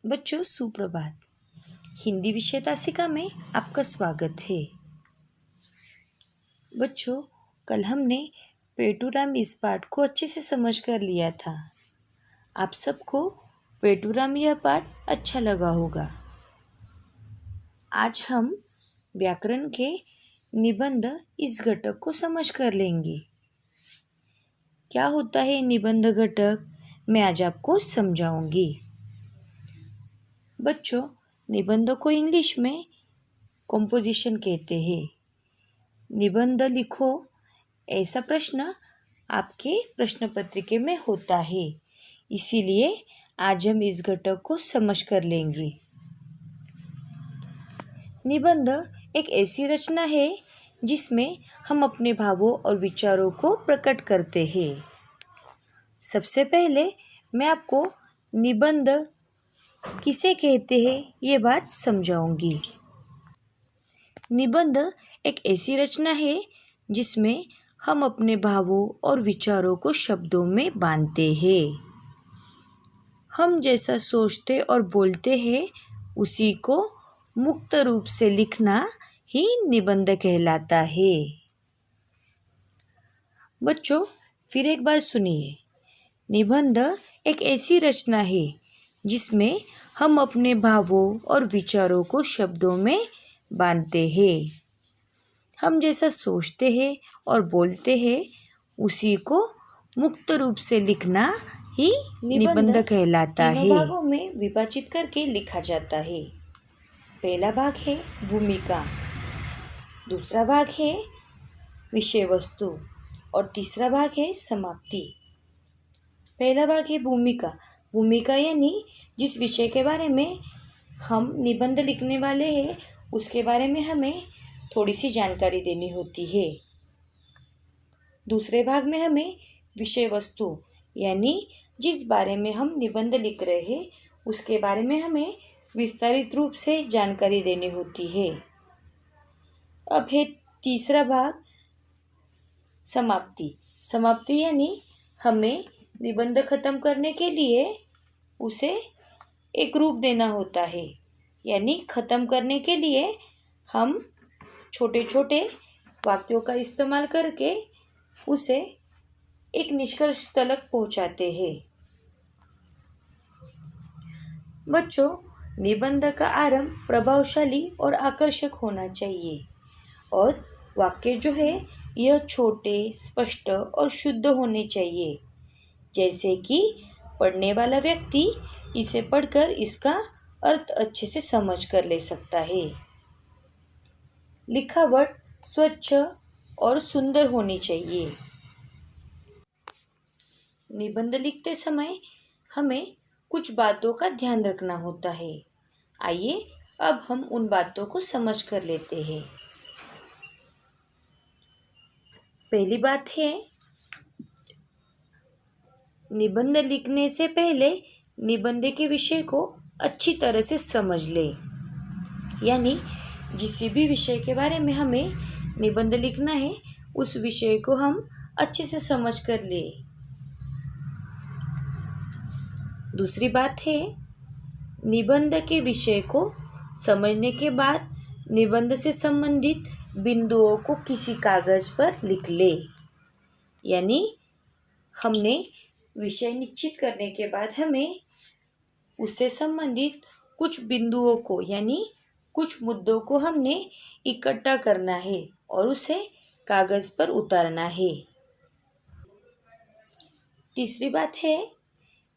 बच्चों सुप्रभात। हिंदी विषय तासिका में आपका स्वागत है। बच्चों कल हमने पेटूराम इस पाठ को अच्छे से समझ कर लिया था। आप सबको पेटूराम यह पाठ अच्छा लगा होगा। आज हम व्याकरण के निबंध इस घटक को समझ कर लेंगे। क्या होता है निबंध घटक, मैं आज आपको समझाऊंगी। बच्चों निबंध को इंग्लिश में कॉम्पोजिशन कहते हैं। निबंध लिखो ऐसा प्रश्न आपके प्रश्न पत्रिका में होता है, इसीलिए आज हम इस घटक को समझ कर लेंगे। निबंध एक ऐसी रचना है जिसमें हम अपने भावों और विचारों को प्रकट करते हैं। सबसे पहले मैं आपको निबंध किसे कहते हैं ये बात समझाऊंगी। निबंध एक ऐसी रचना है जिसमें हम अपने भावों और विचारों को शब्दों में बांधते हैं। हम जैसा सोचते और बोलते हैं उसी को मुक्त रूप से लिखना ही निबंध कहलाता है। बच्चों फिर एक बार सुनिए। निबंध एक ऐसी रचना है जिसमें हम अपने भावों और विचारों को शब्दों में बांधते हैं। हम जैसा सोचते हैं और बोलते हैं उसी को मुक्त रूप से लिखना ही निबंध कहलाता है। तीनों भागों में विभाजित करके लिखा जाता है। पहला भाग है भूमिका, दूसरा भाग है विषय वस्तु और तीसरा भाग है समाप्ति। पहला भाग है भूमिका। भूमिका यानी जिस विषय के बारे में हम निबंध लिखने वाले हैं उसके बारे में हमें थोड़ी सी जानकारी देनी होती है। दूसरे भाग में हमें विषय वस्तु यानी जिस बारे में हम निबंध लिख रहे हैं उसके बारे में हमें विस्तारित रूप से जानकारी देनी होती है। अब है तीसरा भाग समाप्ति। समाप्ति यानी हमें निबंध खत्म करने के लिए उसे एक रूप देना होता है, यानी खत्म करने के लिए हम छोटे छोटे वाक्यों का इस्तेमाल करके उसे एक निष्कर्ष तक पहुंचाते हैं। बच्चों निबंध का आरंभ प्रभावशाली और आकर्षक होना चाहिए और वाक्य जो है यह छोटे, स्पष्ट और शुद्ध होने चाहिए, जैसे कि पढ़ने वाला व्यक्ति इसे पढ़कर इसका अर्थ अच्छे से समझ कर ले सकता है। लिखावट स्वच्छ और सुंदर होनी चाहिए। निबंध लिखते समय हमें कुछ बातों का ध्यान रखना होता है। आइए अब हम उन बातों को समझ कर लेते हैं। पहली बात है निबंध लिखने से पहले निबंध के विषय को अच्छी तरह से समझ ले, यानी जिस भी विषय के बारे में हमें निबंध लिखना है उस विषय को हम अच्छे से समझ कर ले। दूसरी बात है निबंध के विषय को समझने के बाद निबंध से संबंधित बिंदुओं को किसी कागज पर लिख ले, यानी हमने विषय निश्चित करने के बाद हमें उससे संबंधित कुछ बिंदुओं को यानी कुछ मुद्दों को हमने इकट्ठा करना है और उसे कागज पर उतारना है। तीसरी बात है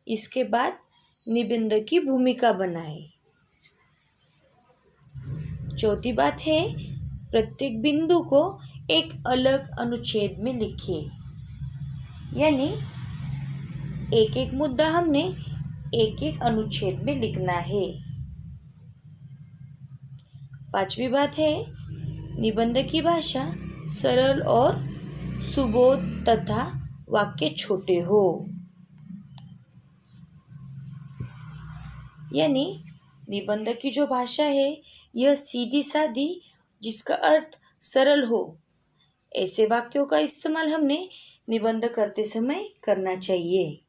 इसके बाद निबंध की भूमिका बनाए। चौथी बात है प्रत्येक बिंदु को एक अलग अनुच्छेद में लिखिए, यानी एक एक मुद्दा हमने एक एक अनुच्छेद में लिखना है। पांचवी बात है निबंध की भाषा सरल और सुबोध तथा वाक्य छोटे हो, यानी निबंध की जो भाषा है यह सीधी सादी जिसका अर्थ सरल हो, ऐसे वाक्यों का इस्तेमाल हमने निबंध करते समय करना चाहिए।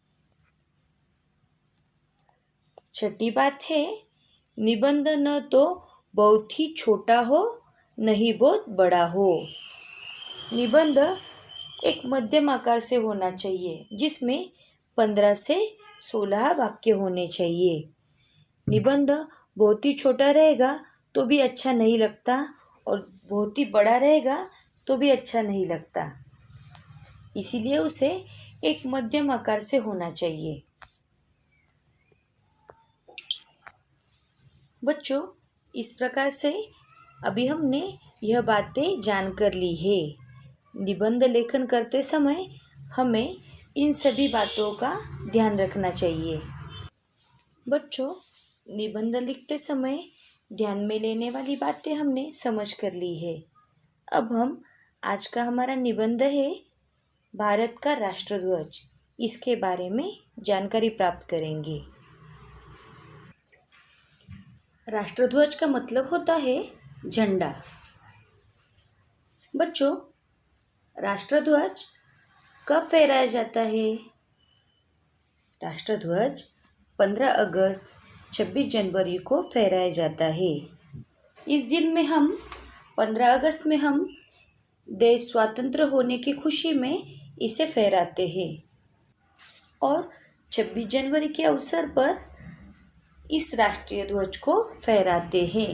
छठी बात है, निबंध न तो बहुत ही छोटा हो न ही बहुत बड़ा हो। निबंध एक मध्यम आकार से होना चाहिए, जिसमें 15 से 16 वाक्य होने चाहिए। निबंध बहुत ही छोटा रहेगा तो भी अच्छा नहीं लगता और बहुत ही बड़ा रहेगा तो भी अच्छा नहीं लगता, इसीलिए उसे एक मध्यम आकार से होना चाहिए। बच्चों, इस प्रकार से अभी हमने यह बातें जानकर ली है। निबंध लेखन करते समय हमें इन सभी बातों का ध्यान रखना चाहिए। बच्चों, निबंध लिखते समय ध्यान में लेने वाली बातें हमने समझ कर ली है। अब हम आज का हमारा निबंध है भारत का राष्ट्रध्वज, इसके बारे में जानकारी प्राप्त करेंगे। राष्ट्रध्वज का मतलब होता है झंडा। बच्चों, राष्ट्रध्वज कब फहराया जाता है? राष्ट्रध्वज 15 अगस्त, 26 जनवरी को फहराया जाता है। इस दिन में 15 अगस्त में हम देश स्वतंत्र होने की खुशी में इसे फहराते हैं और 26 जनवरी के अवसर पर इस राष्ट्रीय ध्वज को फहराते हैं।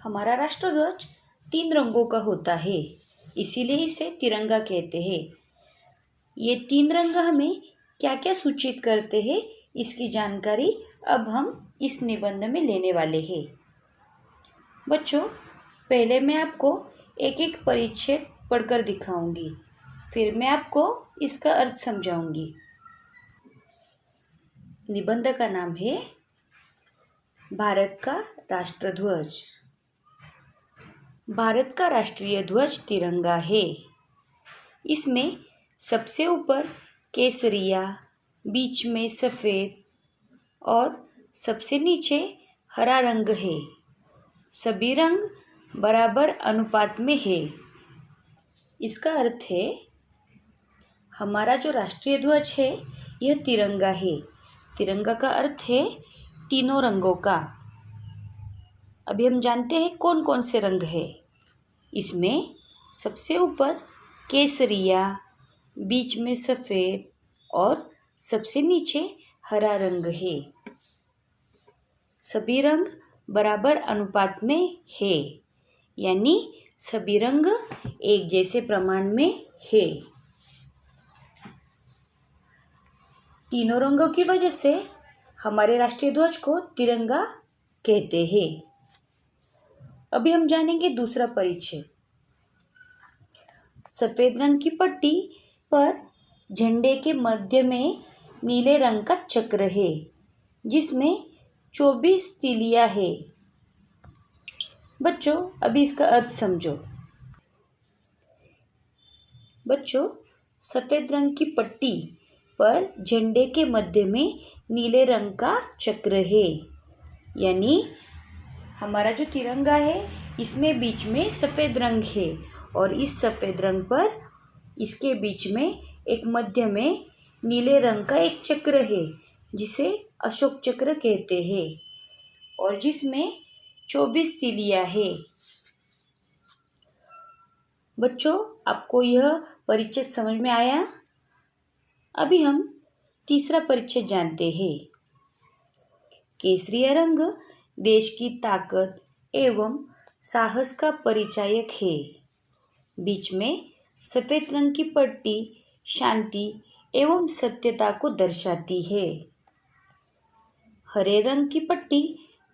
हमारा राष्ट्रध्वज 3 रंगों का होता है, इसीलिए इसे तिरंगा कहते हैं। ये 3 रंग हमें क्या क्या सूचित करते हैं, इसकी जानकारी अब हम इस निबंध में लेने वाले हैं। बच्चों, पहले मैं आपको एक एक परिच्छेद पढ़कर दिखाऊंगी, फिर मैं आपको इसका अर्थ समझाऊंगी। निबंध का नाम है भारत का राष्ट्रध्वज। भारत का राष्ट्रीय ध्वज तिरंगा है। इसमें सबसे ऊपर केसरिया, बीच में सफ़ेद और सबसे नीचे हरा रंग है। सभी रंग बराबर अनुपात में है। इसका अर्थ है हमारा जो राष्ट्रीय ध्वज है यह तिरंगा है। तिरंगा का अर्थ है तीनों रंगों का। अभी हम जानते हैं कौन कौन से रंग है। इसमें सबसे ऊपर केसरिया, बीच में सफ़ेद और सबसे नीचे हरा रंग है। सभी रंग बराबर अनुपात में है, यानी सभी रंग एक जैसे प्रमाण में है। तीनों रंगों की वजह से हमारे राष्ट्रीय ध्वज को तिरंगा कहते हैं। अभी हम जानेंगे दूसरा परिच्छेद। सफ़ेद रंग की पट्टी पर झंडे के मध्य में नीले रंग का चक्र है, जिसमें 24 तीलियां है। बच्चों, अभी इसका अर्थ समझो। बच्चों, सफ़ेद रंग की पट्टी पर झंडे के मध्य में नीले रंग का चक्र है, यानी हमारा जो तिरंगा है इसमें बीच में सफ़ेद रंग है और इस सफ़ेद रंग पर इसके बीच में एक मध्य में नीले रंग का एक चक्र है, जिसे अशोक चक्र कहते हैं और जिसमें 24 तीलियां है। बच्चों, आपको यह परिच्छेद समझ में आया? अभी हम तीसरा परिच्छेद जानते हैं। केसरिया रंग देश की ताकत एवं साहस का परिचायक है। बीच में सफ़ेद रंग की पट्टी शांति एवं सत्यता को दर्शाती है। हरे रंग की पट्टी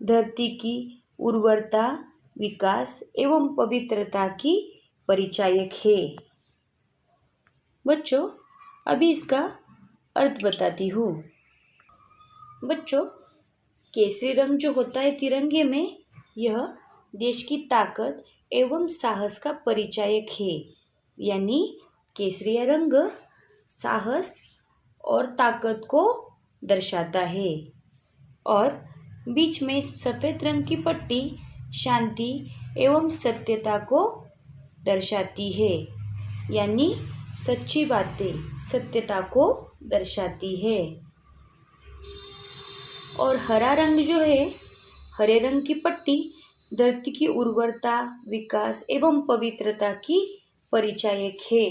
धरती की उर्वरता, विकास एवं पवित्रता की परिचायक है। बच्चों, अभी इसका अर्थ बताती हूँ। बच्चों, केसरी रंग जो होता है तिरंगे में, यह देश की ताकत एवं साहस का परिचायक है, यानी केसरिया रंग साहस और ताकत को दर्शाता है। और बीच में सफ़ेद रंग की पट्टी शांति एवं सत्यता को दर्शाती है, यानी सच्ची बातें, सत्यता को दर्शाती है। और हरा रंग जो है, हरे रंग की पट्टी धरती की उर्वरता, विकास एवं पवित्रता की परिचायक है।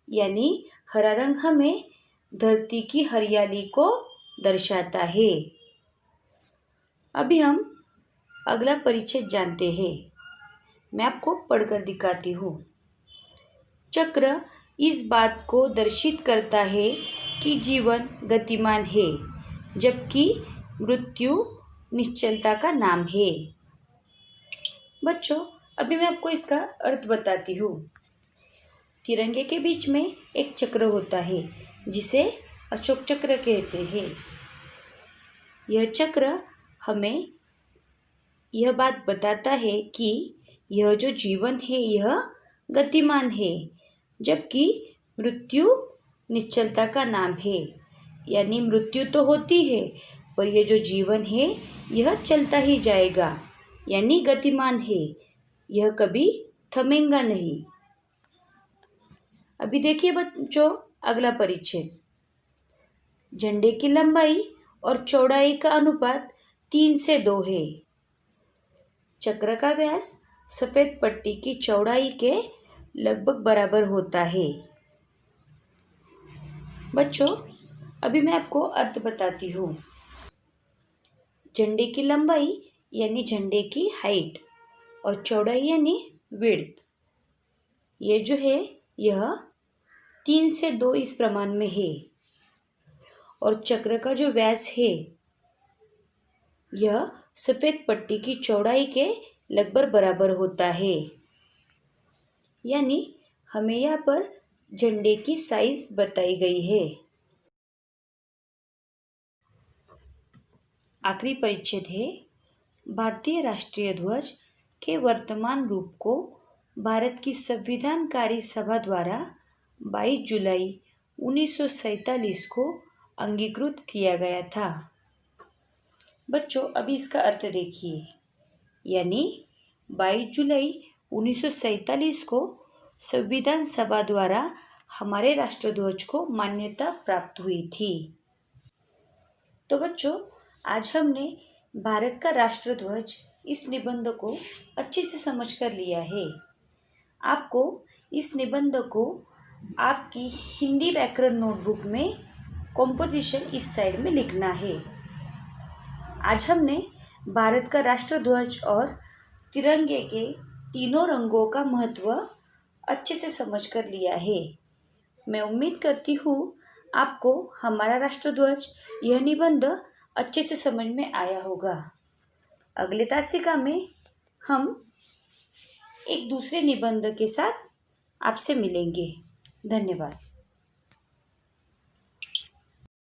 यानी हरा रंग हमें धरती की हरियाली को दर्शाता है। अभी हम अगला परिच्छेद जानते हैं। मैं आपको पढ़कर दिखाती हूँ। चक्र इस बात को दर्शित करता है कि जीवन गतिमान है, जबकि मृत्यु निश्चलता का नाम है। बच्चों, अभी मैं आपको इसका अर्थ बताती हूँ। तिरंगे के बीच में एक चक्र होता है, जिसे अशोक चक्र कहते हैं। यह चक्र हमें यह बात बताता है कि यह जो जीवन है यह गतिमान है, जबकि मृत्यु निश्चलता का नाम है। यानी मृत्यु तो होती है, पर यह जो जीवन है यह चलता ही जाएगा, यानी गतिमान है, यह कभी थमेगा नहीं। अभी देखिए बच्चों अगला परिच्छेद। झंडे की लंबाई और चौड़ाई का अनुपात 3:2 है। चक्र का व्यास सफेद पट्टी की चौड़ाई के लगभग बराबर होता है। बच्चों, अभी मैं आपको अर्थ बताती हूँ। झंडे की लंबाई यानी झंडे की हाइट और चौड़ाई यानी विड्थ, ये जो है यह 3:2 इस प्रमाण में है। और चक्र का जो व्यास है यह सफेद पट्टी की चौड़ाई के लगभग बराबर होता है। यानी हमें यहाँ पर झंडे की साइज बताई गई है। आखिरी परिच्छेद है भारतीय राष्ट्रीय ध्वज के वर्तमान रूप को भारत की संविधानकारी सभा द्वारा 22 जुलाई 1947 को अंगीकृत किया गया था। बच्चों, अभी इसका अर्थ देखिए। यानी 22 जुलाई 1947 को संविधान सभा द्वारा हमारे राष्ट्रध्वज को मान्यता प्राप्त हुई थी। तो बच्चों, आज हमने भारत का राष्ट्रध्वज इस निबंध को अच्छे से समझ कर लिया है। आपको इस निबंध को आपकी हिंदी व्याकरण नोटबुक में कॉम्पोजिशन इस साइड में लिखना है। आज हमने भारत का राष्ट्रध्वज और तिरंगे के तीनों रंगों का महत्व अच्छे से समझ कर लिया है। मैं उम्मीद करती हूँ आपको हमारा राष्ट्रध्वज यह निबंध अच्छे से समझ में आया होगा। अगले तासिका में हम एक दूसरे निबंध के साथ आपसे मिलेंगे। धन्यवाद।